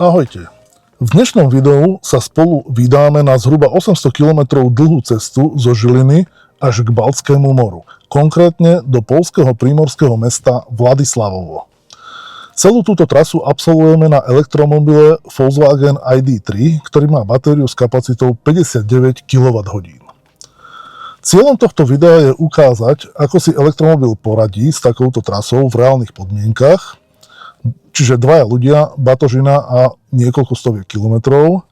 Ahojte. V dnešnom videu sa spolu vydáme na zhruba 800 km dlhú cestu zo Žiliny až k Baltskému moru, konkrétne do poľského prímorského mesta Vladislavovo. Celú túto trasu absolvujeme na elektromobile Volkswagen ID.3, ktorý má batériu s kapacitou 59 kWh. Cieľom tohto videa je ukázať, ako si elektromobil poradí s takouto trasou v reálnych podmienkach, čiže dvaja ľudia, batožina a niekoľko stoviek kilometrov.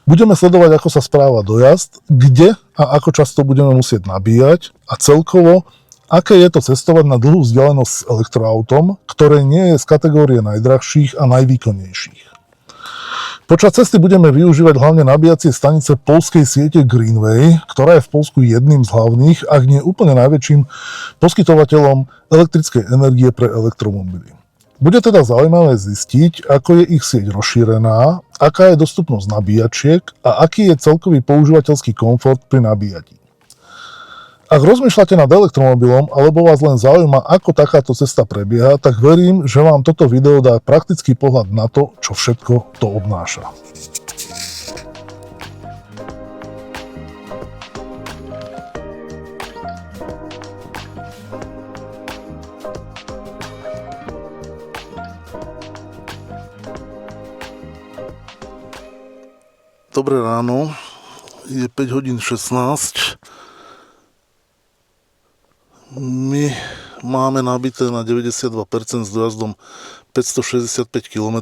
Budeme sledovať, ako sa správa dojazd, kde a ako často budeme musieť nabíjať a celkovo, aké je to cestovať na dlhú vzdialenosť s elektroautom, ktoré nie je z kategórie najdrahších a najvýkonnejších. Počas cesty budeme využívať hlavne nabíjacie stanice poľskej siete Greenway, ktorá je v Poľsku jedným z hlavných, ak nie úplne najväčším poskytovateľom elektrickej energie pre elektromobily. Bude teda zaujímavé zistiť, ako je ich sieť rozšírená, aká je dostupnosť nabíjačiek a aký je celkový používateľský komfort pri nabíjaní. Ak rozmýšľate nad elektromobilom alebo vás len zaujíma, ako takáto cesta prebieha, tak verím, že vám toto video dá praktický pohľad na to, čo všetko to obnáša. Dobré ráno, je 5 hodín 16. My máme nabité na 92% s dojazdom 565 km.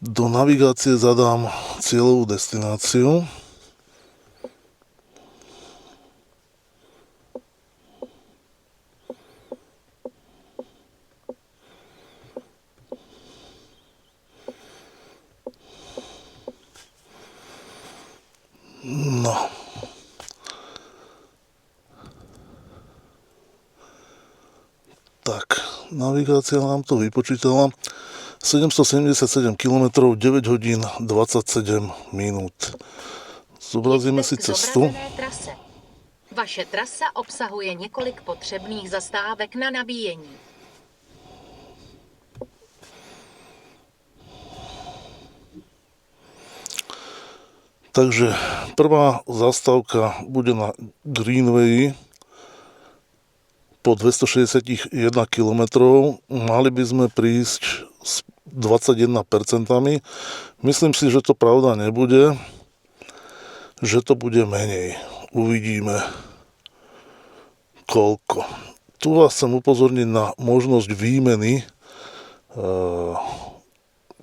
Do navigácie zadám cieľovú destináciu. No. Tak, navigácia nám to vypočítala. 777 km, 9 hodín 27 minút. Zobrazíme si cestu. Vaše trasa obsahuje několik potřebných zastávek na nabíjení. Takže prvá zastávka bude na Greenway po 261 km. Mali by sme prísť s 21%. Myslím si, že to pravda nebude, že to bude menej. Uvidíme koľko. Tu vás chcem upozorniť na možnosť výmeny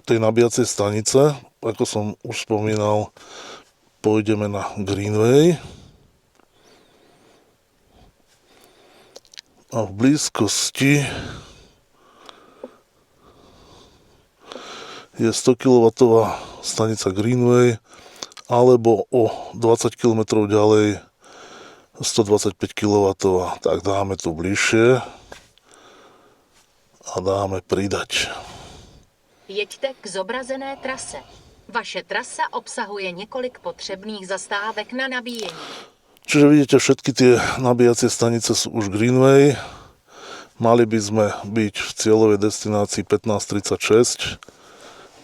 tej nabíjacej stanice. Ako som už spomínal, pôjdeme na Greenway a v blízkosti je 100 kW stanica Greenway alebo o 20 km ďalej 125 kW. Tak dáme tu bližšie a dáme pridať. Jeďte k zobrazené trase. Vaše trasa obsahuje několik potřebných zastávek na nabíjení. Čiže vidíte, všetky tie nabíjacie stanice sú už Greenway. Mali by sme byť v cieľovej destinácii 15:36,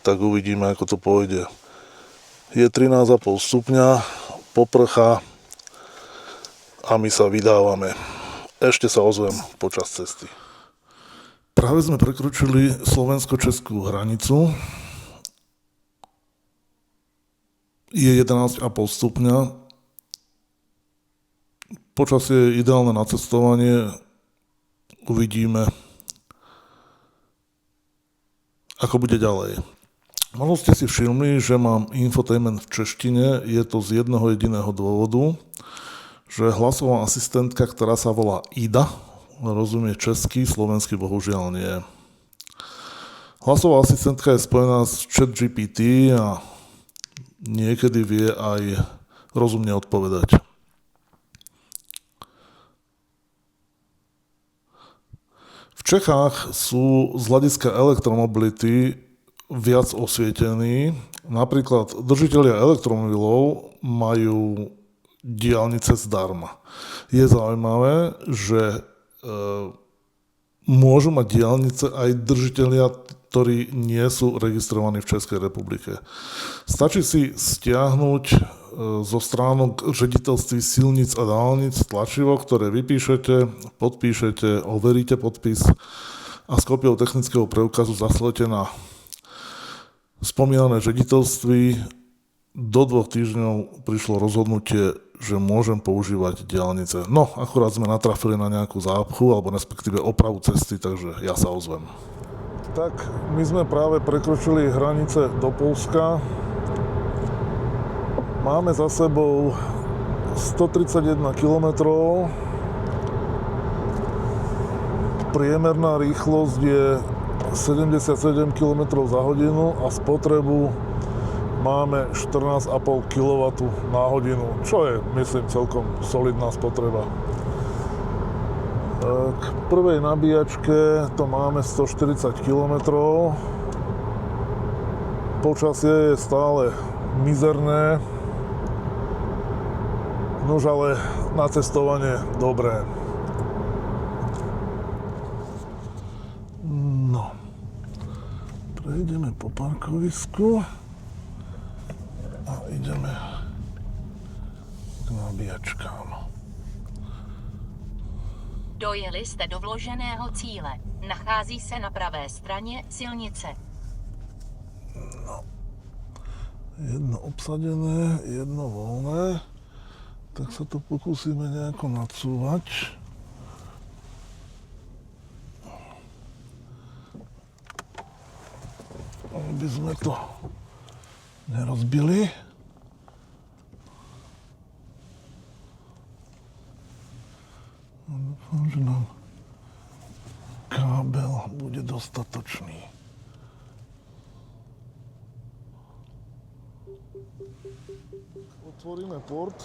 tak uvidíme, ako to pôjde. Je 13,5 stupňa, poprcha a my sa vydávame. Ešte sa ozvem počas cesty. Práve sme prekročili slovensko-českú hranicu. Je 11,5 stupňa. Počasie je ideálne na cestovanie. Uvidíme, ako bude ďalej. Možno ste si všimli, že mám infotainment v češtine. Je to z jedného jediného dôvodu, že hlasová asistentka, ktorá sa volá Ida, rozumie česky, slovensky bohužiaľ nie. Hlasová asistentka je spojená s ChatGPT a niekedy vie aj rozumne odpovedať. V Čechách sú z hľadiska elektromobility viac osvietení. Napríklad držitelia elektromobilov majú diaľnice zdarma. Je zaujímavé, že môžu mať diaľnice aj držitelia ktorí nie sú registrovaní v Českej republike. Stačí si stiahnuť zo stránok Ředitelství silnic a dálnic tlačivo, ktoré vypíšete, podpíšete, overíte podpis a s kópiou technického preukazu zaslete na spomínané ředitelství. Do 2 týždňov prišlo rozhodnutie, že môžem používať diaľnice. No, akurát sme natrafili na nejakú zápchu, alebo respektíve opravu cesty, takže ja sa ozvem. Tak, my sme práve prekročili hranice do Poľska. Máme za sebou 131 km. Priemerná rýchlosť je 77 km za hodinu a spotrebu máme 14,5 kW na hodinu, čo je, myslím, celkom solidná spotreba. K prvej nabíjačke to máme 140 km. Počasie je stále mizerné, nož ale na cestovanie dobré. No, prejdeme po parkovisku a ideme k nabíjačkám. Dojeli jste do vloženého cíle. Nachází se na pravé straně silnice. No, jedno obsadené, jedno voľné, tak sa to pokúsime nejako nadsúvať. Aby sme to nerozbili. Dúfam, že nám kábel bude dostatočný. Otvoríme port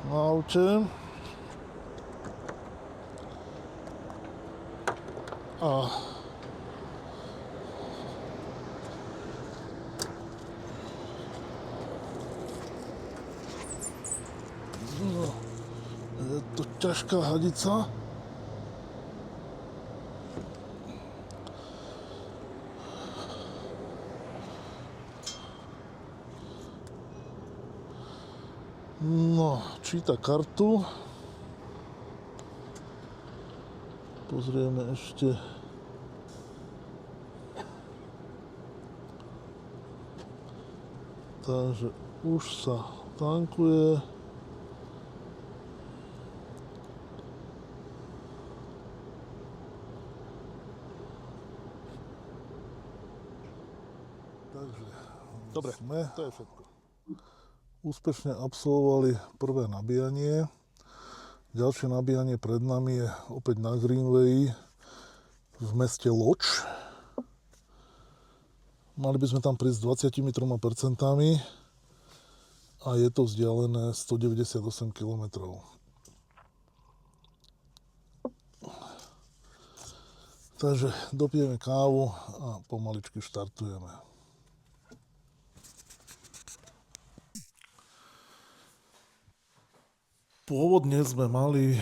na aute a je to ťažká hadica. No, číta kartu. Pozrieme ešte. Takže už sa tankuje. Takže, dobre, to je všetko. Úspešne absolvovali prvé nabíjanie. Ďalšie nabíjanie pred nami je opäť na Greenway v meste Loč. Mali by sme tam prísť 23% a je to vzdialené 198 km. Takže dopijeme kávu a pomaličky štartujeme. Pôvodne sme mali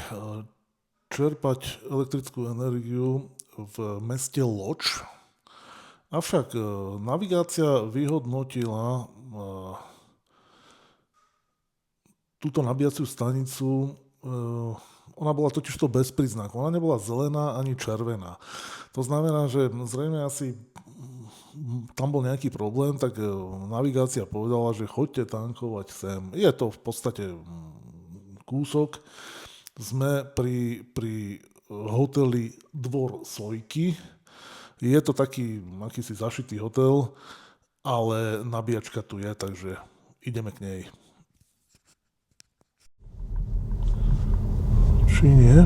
čerpať elektrickú energiu v meste Loč, avšak navigácia vyhodnotila túto nabíjaciu stanicu, ona bola totižto bez príznaku, ona nebola zelená ani červená. To znamená, že zrejme asi tam bol nejaký problém, tak navigácia povedala, že choďte tankovať sem. Je to v podstate kúsok. Sme pri hoteli Dvor Sojky. Je to taký akýsi zašitý hotel, ale nabíjačka tu je, takže ideme k nej. Či nie?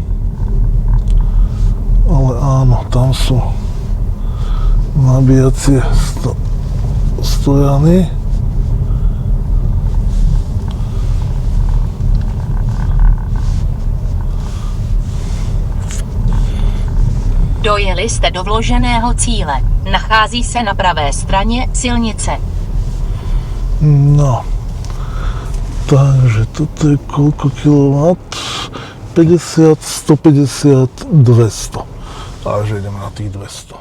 Ale áno, tam sú nabíjacie stojany. Dojeli jste do vloženého cíle. Nachází se na pravé straně silnice. No, takže toto je koľko kilowatt? 50, 150, 200. Takže ideme na tých 200.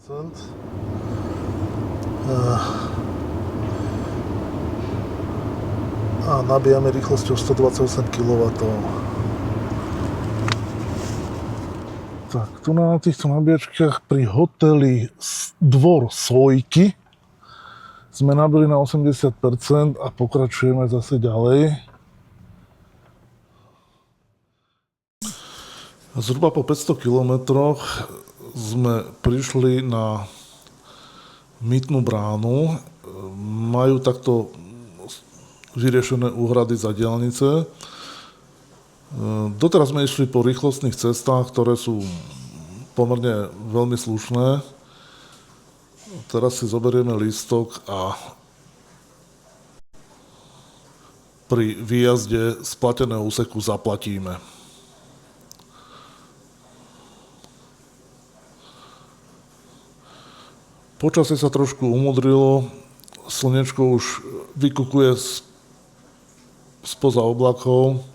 A nabíjame rýchlosťou 128 kW. Tak, tu na týchto nabíjačkách pri hoteli Dvor Sojky sme nabili na 80% a pokračujeme zase ďalej. Zhruba po 500 kilometroch sme prišli na Mýtnu bránu. Majú takto vyriešené úhrady za diaľnice. Doteraz sme išli po rýchlostných cestách, ktoré sú pomerne veľmi slušné. Teraz si zoberieme lístok a pri výjazde z plateného úseku zaplatíme. Počasie sa trošku umudrilo, slnečko už vykukuje spoza oblakov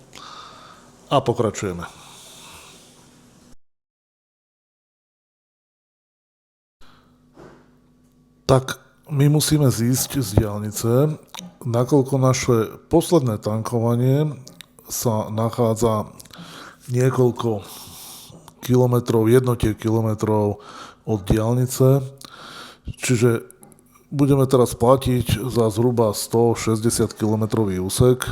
a pokračujeme. Tak my musíme zísť z diaľnice, nakoľko naše posledné tankovanie sa nachádza niekoľko kilometrov, jednotiek kilometrov od diaľnice, čiže budeme teraz platiť za zhruba 160 kilometrový úsek,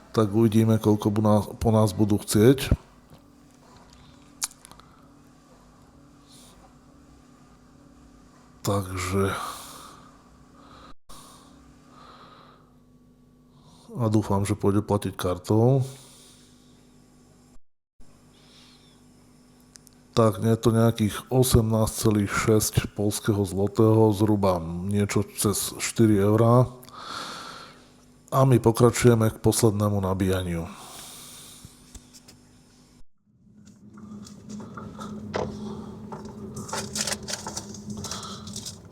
tak uvidíme, koľko po nás budú chcieť. Takže a dúfam, že pôjde platiť kartou. Tak nie je to nejakých 18,6 poľského zlotého, zhruba niečo cez 4 eurá. A my pokračujeme k poslednému nabíjaniu.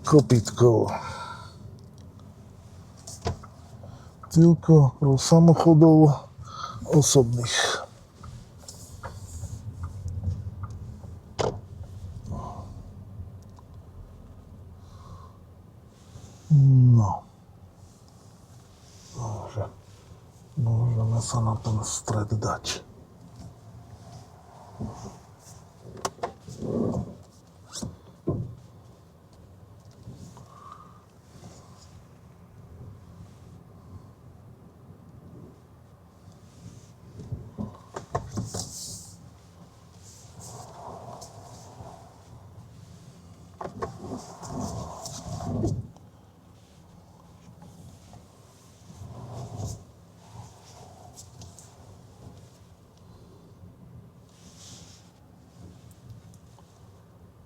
Kopítko. Týlko pro samochodov osobných. No. Takže môžeme sa na ten stred dať.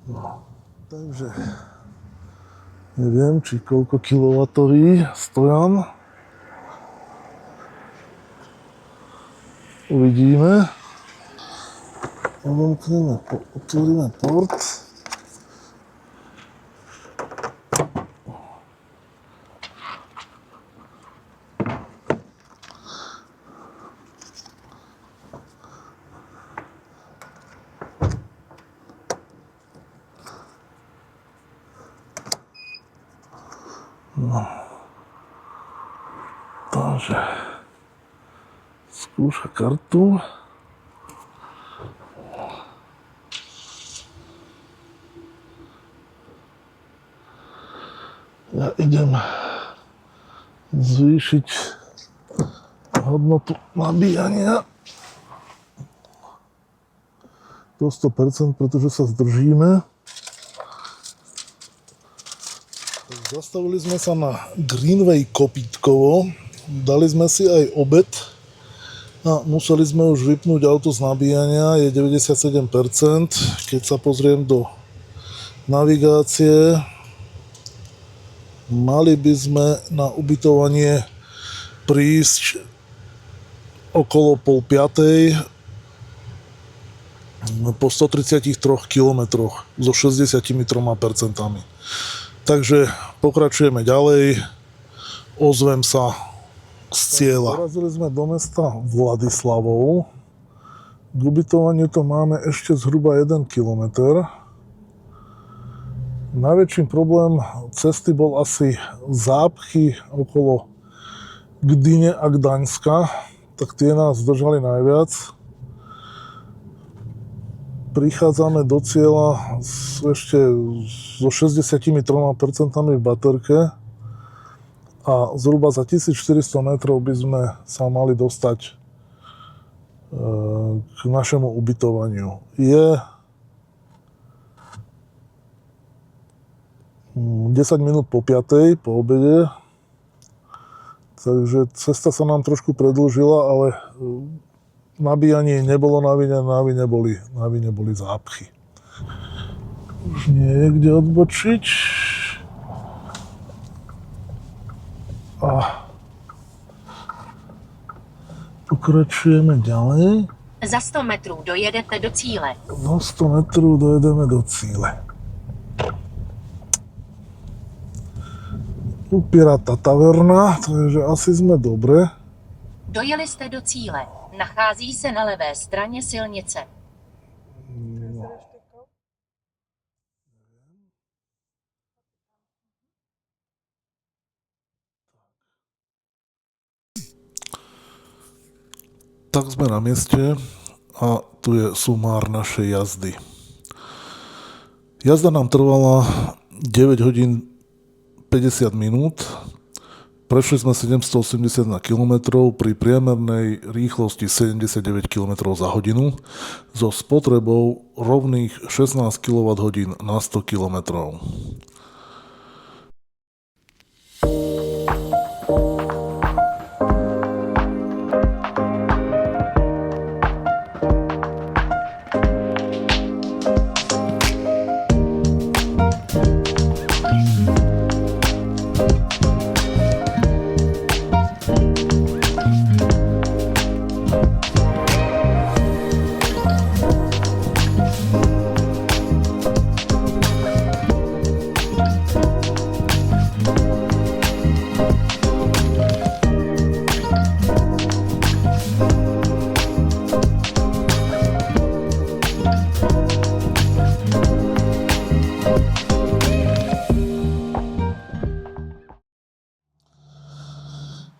No, takže neviem, či koľko kilowatový stojan. Uvidíme. Otvoríme port. No. Takže skúša kartu. Ja idem zvýšiť hodnotu nabíjania do 100%, pretože sa zdržíme. Zastavili sme sa na Greenway Kopítkovo, dali sme si aj obed a museli sme už vypnúť auto z nabíjania, je 97%. Keď sa pozriem do navigácie, mali by sme na ubytovanie prísť okolo 4:30 po 133 kilometroch so 63%. Takže pokračujeme ďalej, ozvem sa z cieľa. Dorazili sme do mesta Vladislavov. K ubytovaniu to máme ešte zhruba 1 kilometr. Najväčší problém cesty bol asi zápchy okolo Gdyne a Gdaňska, tak tie nás zdržali najviac. Prichádzame do cieľa ešte so 63% v baterke a zhruba za 1400 metrov by sme sa mali dostať k našemu ubytovaniu. Je 10 minút po 5, po obede, takže cesta sa nám trošku predĺžila, ale nabíjanie nebolo na vine boli zápchy. Už nie je kde odbočiť. A pokračujeme ďalej. Za 100 metrů dojedete do cíle. Za 100 metrů dojedeme do cíle. Upírata taverna, takže asi jsme dobre. Dojeli jste do cíle. Nachází se na levé straně silnice. No. Tak sme na mieste a tu je sumár našej jazdy. Jazda nám trvala 9 hodín 50 minút. Prešli sme 781 km pri priemernej rýchlosti 79 km za hodinu so spotrebou rovných 16 kWh na 100 km.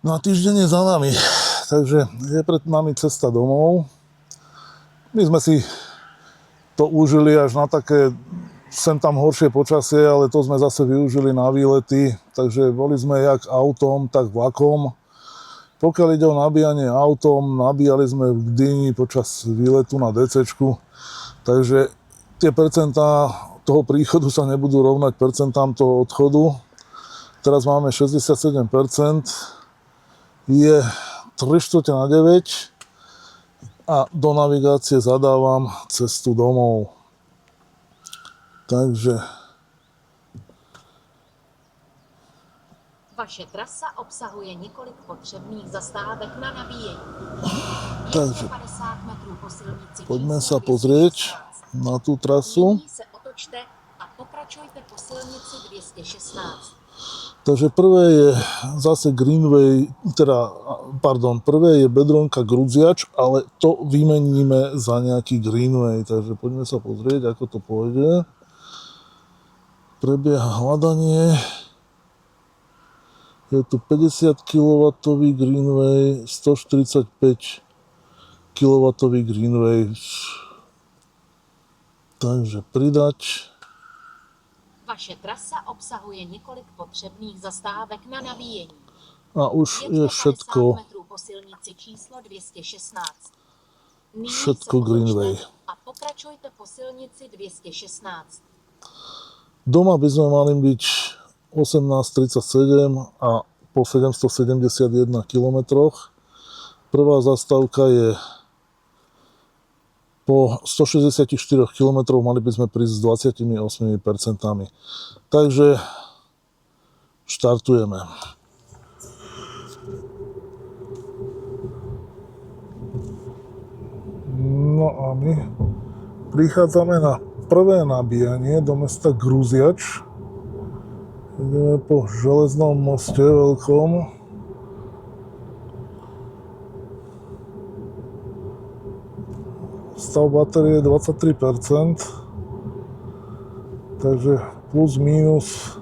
No a týždeň je za nami, takže je pred nami cesta domov. My sme si to užili až na také sem tam horšie počasie, ale to sme zase využili na výlety, takže boli sme jak autom, tak vlakom. Pokiaľ ide o nabíjanie autom, nabíjali sme v Gdyni počas výletu na DCčku, takže tie percentá toho príchodu sa nebudú rovnať percentám toho odchodu. Teraz máme 67%. Je 8:45 a do navigácie zadávam cestu domov. Takže Vaše trasa obsahuje několik potřebných zastávek na nabíjení. Takže 50 metrů po silnici poďme číslo sa pozrieť 216. na tú trasu. Nyní se otočte a pokračujte po silnici 216. Takže prvé je zase Greenway, prvé je Bedronka Grudziač, ale to vymeníme za nejaký Greenway, takže poďme sa pozrieť, ako to pôjde. Prebieha hľadanie. Je tu 50 kW Greenway, 145 kW Greenway. Takže pridať. Vaše trasa obsahuje několik potřebných zastávek na nabíjení. A už je Jeďte 50 všetko, metrů po silnici číslo 216. Nyní všetko se otočte Greenway. a pokračujte po silnici 216. Doma by sme mali byť 18:37 a po 771 kilometroch. Prvá zastávka je po 164 km, mali by sme prísť s 28%. Takže štartujeme. No a my prichádzame na prvé nabíjanie do mesta Gruziač. Ideme po železnom moste veľkom. Stav batérie je 23%. Takže plus minus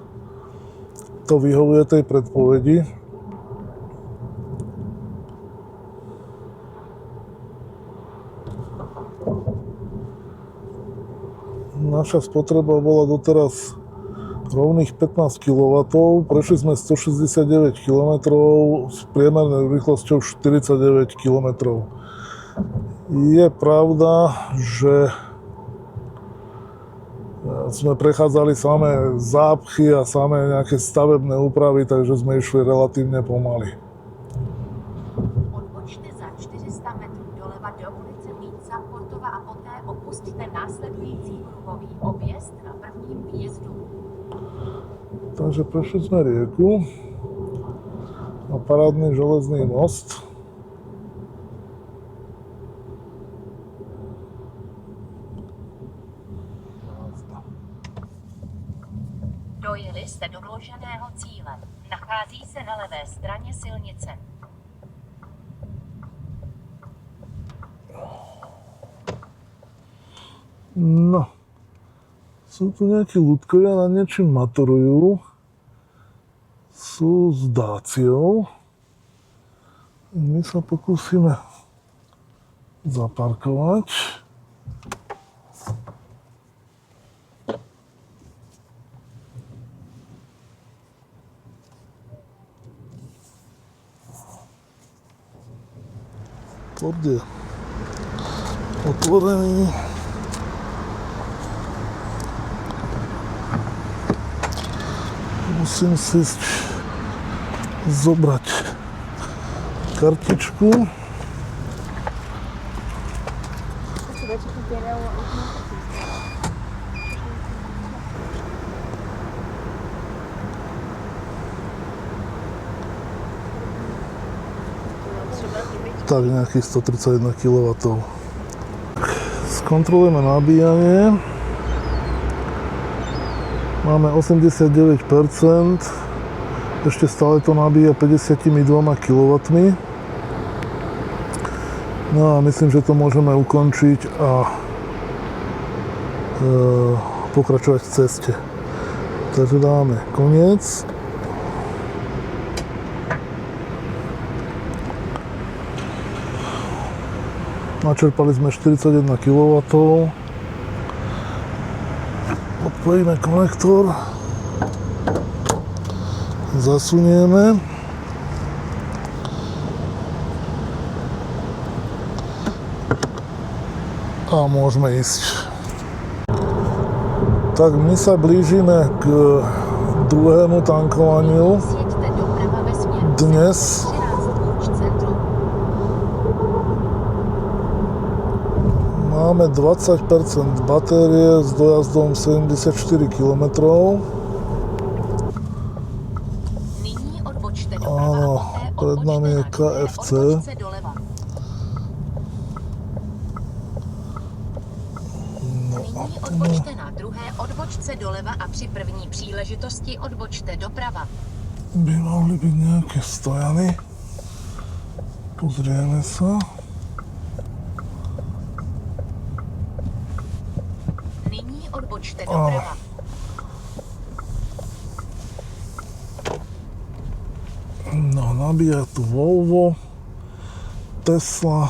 to vyhovuje tej predpovedi. Naša spotreba bola doteraz rovných 15 kW, prešli sme 169 km s priemernou rýchlosťou 49 km. Je pravda, že sme prechádzali samé zápchy a samé nejaké stavebné úpravy, takže sme išli relatívne pomaly. Odbočte za 400 metrů doleva do ulice Víca Portova a poté opusťte následující kruhový objezd na prvním výjezdu. Takže prešli sme rieku a parádny železný most. Dojeli jste do vloženého cíle. Nachází se na levé straně silnice. No, sú tu nejakí ľudkovia, na niečím maturujú. Sú s Daciou. My sa pokúsime zaparkovať. Port je otvorený. Musím si zobrať kartičku. Tak nejakých 131 kW. Skontrolujeme nabíjanie. Máme 89%. Ešte stále to nabíja 52 kW. No a myslím, že to môžeme ukončiť a pokračovať v ceste. Takže dáme koniec. Načerpali sme 41 kW. Odpojíme konektor. Zasunieme. A môžeme ísť. Tak my sa blížime k druhému tankovaniu. Dnes máme 20% batérie s dojazdom 74 km. Áno, pred nami je KFC. Odbočte na druhé odbočce doleva a při první příležitosti odbočte doprava. By mohli byť nejaké stojany. Pozrieme sa. Nyní odbočte doprava. No, nabíja tu Volvo, Tesla.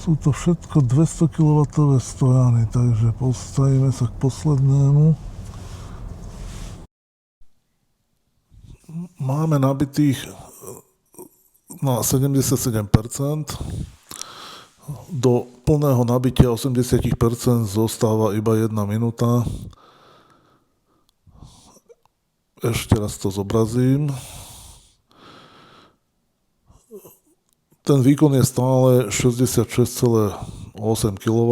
Sú to všetko 200 kW stojany, takže postavíme sa k poslednému. Máme nabitých na 77%. Do plného nabitia 80% zostáva iba 1 minúta. Ešte raz to zobrazím. Ten výkon je stále 66,8 kW.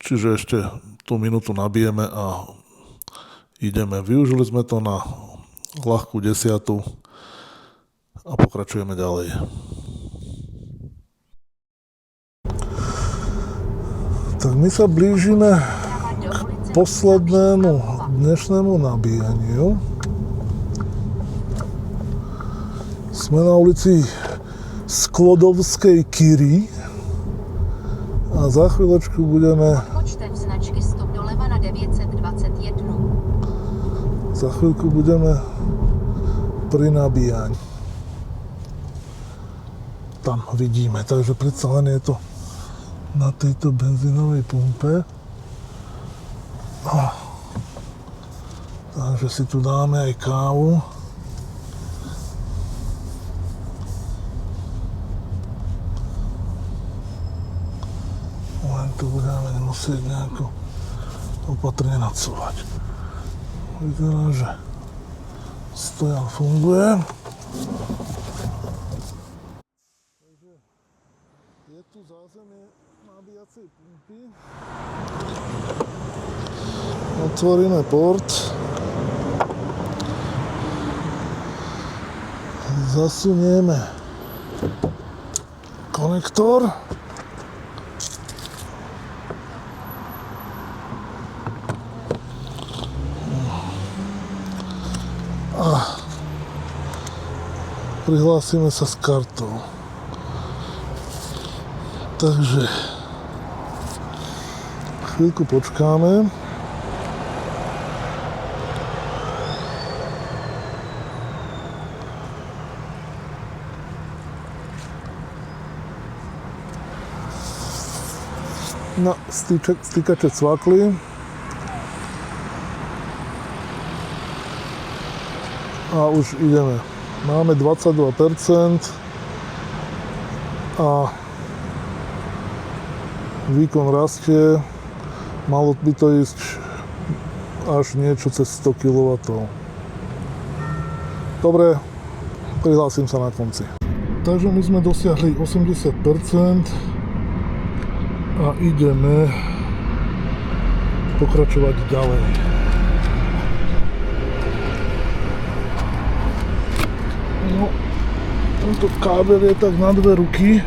Čiže ešte tú minútu nabijeme a ideme. Využili sme to na ľahkú 10. a pokračujeme ďalej. Tak my sa blížime k poslednému dnešnému nabíjaniu. Sme na ulici Sklodovskej Kyry a za chvíľočku budeme... Odbočte značky stop doleva na 921. Za chvíľku budeme pri nabíjaní. Tam vidíme, takže predsa len je to na tejto benzínovej pumpe. Takže si tu dáme aj kávu. Len tu budeme musieť nejako opatrne nadsúvať. Vyzerá, že stojan funguje. Takže je tu zázemie nabíjacej pumpy. Otvoríme port. Zasunieme konektor. A prihlásime sa s kartou. Takže chvíľku počkáme. No, stýkače cvakli. A už ideme. Máme 22% a výkon rastie. Malo by to ísť až niečo cez 100 kW. Dobre, prihlásim sa na konci. Takže my sme dosiahli 80%. A ideme pokračovať ďalej. No, tento kábel je tak na dve ruky.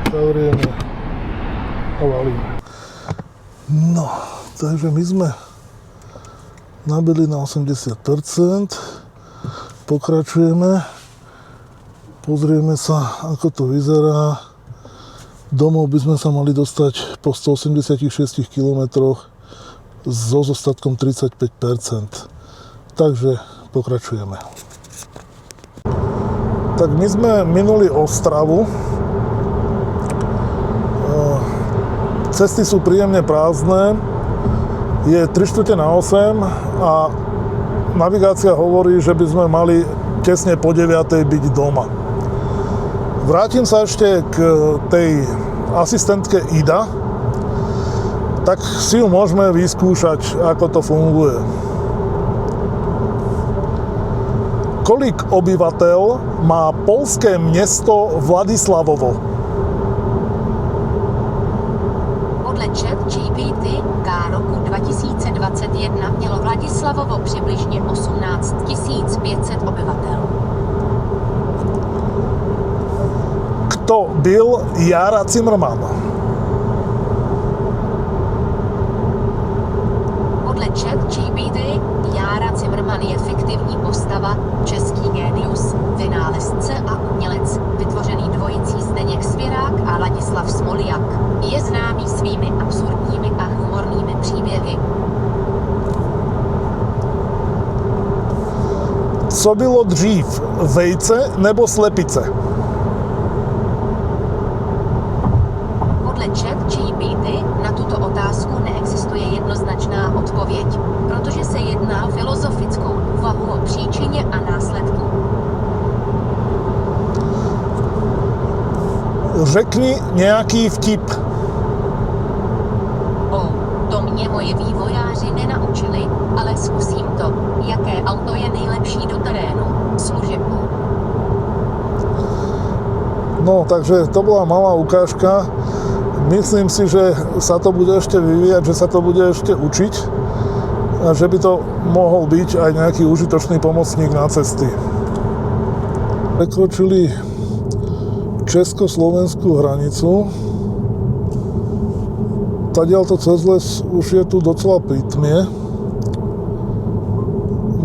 Zavrieme a valíme. No, takže my sme nabili na 80%. Pokračujeme, pozrieme sa, ako to vyzerá. Domov by sme sa mali dostať po 186 km so zostatkom 35%. Takže pokračujeme. Tak my sme minuli Ostravu. Cesty sú príjemne prázdne. Je 3/4 na 8 a navigácia hovorí, že by sme mali tesne po 9:00 byť doma. Vrátim sa ešte k tej asistentke Ida, tak si ju môžeme vyskúšať, ako to funguje. Kolik obyvateľ má poľské mesto Vladislavovo? Podle ChatGPT roku 2021 mělo Vladislavovo přibližně 18 500 obyvatel. Kto byl Jára Cimrman? Podle ChatGPT Jára Cimrman je fiktivní postava, český génius, vynálezce a umělec, vytvořený dvojicí Zdeněk Svěrák a Ladislav Smoljak. Je známý svými absurdními a humornými příběhy. Co bylo dřív, vejce nebo slepice? Podle ChatGPT na tuto otázku neexistuje jednoznačná odpověď, protože se jedná o filozofickou úvahu o příčině a následku. Řekni nějaký vtip. To mě moji vývojáři nenaučili, ale zkusím to. Jaké auto je nejlepší do terénu? Služební. No, takže to bola malá ukážka. Myslím si, že sa to bude ešte vyvíjať, že sa to bude ešte učiť a že by to mohol byť aj nejaký užitočný pomocník na cesty. Prekročili československú hranicu Tadiaľto cez les už je tu docela prítmie.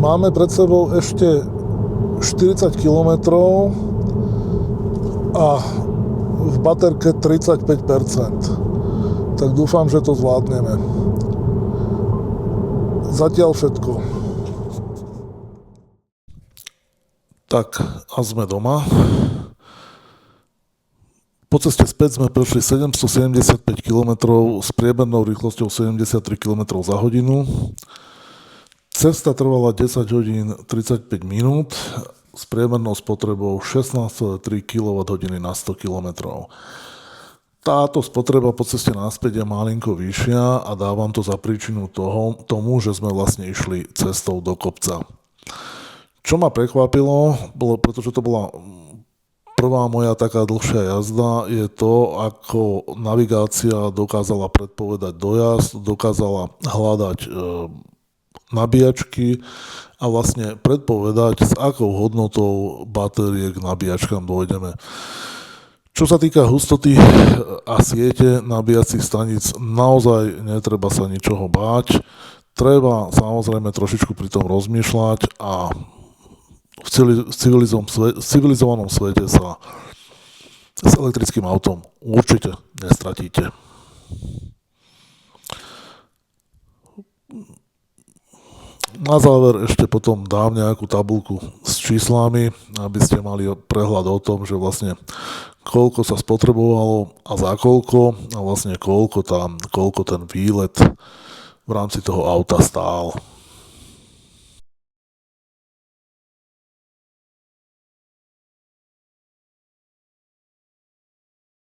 Máme pred sebou ešte 40 km a v baterke 35%. Tak dúfam, že to zvládneme. Zatiaľ všetko. Tak a sme doma. Po ceste späť sme prešli 775 km s priemernou rýchlosťou 73 km za hodinu. Cesta trvala 10 hodín 35 minút s priemernou spotrebou 16,3 kWh na 100 km. Táto spotreba po ceste naspäť je malinko vyššia a dávam to za príčinu tomu, že sme vlastne išli cestou do kopca. Čo ma prekvapilo, pretože to bola prvá moja taká dlhšia jazda, je to, ako navigácia dokázala predpovedať dojazd, dokázala hľadať nabíjačky a vlastne predpovedať, s akou hodnotou batérie k nabíjačkám dojdeme. Čo sa týka hustoty a siete nabíjacích staníc, naozaj netreba sa ničoho báť. Treba samozrejme trošičku pri tom rozmýšľať a v civilizovanom svete sa s elektrickým autom určite nestratíte. Na záver ešte potom dám nejakú tabuľku s číslami, aby ste mali prehľad o tom, že vlastne koľko sa spotrebovalo a za koľko a vlastne koľko ten výlet v rámci toho auta stál.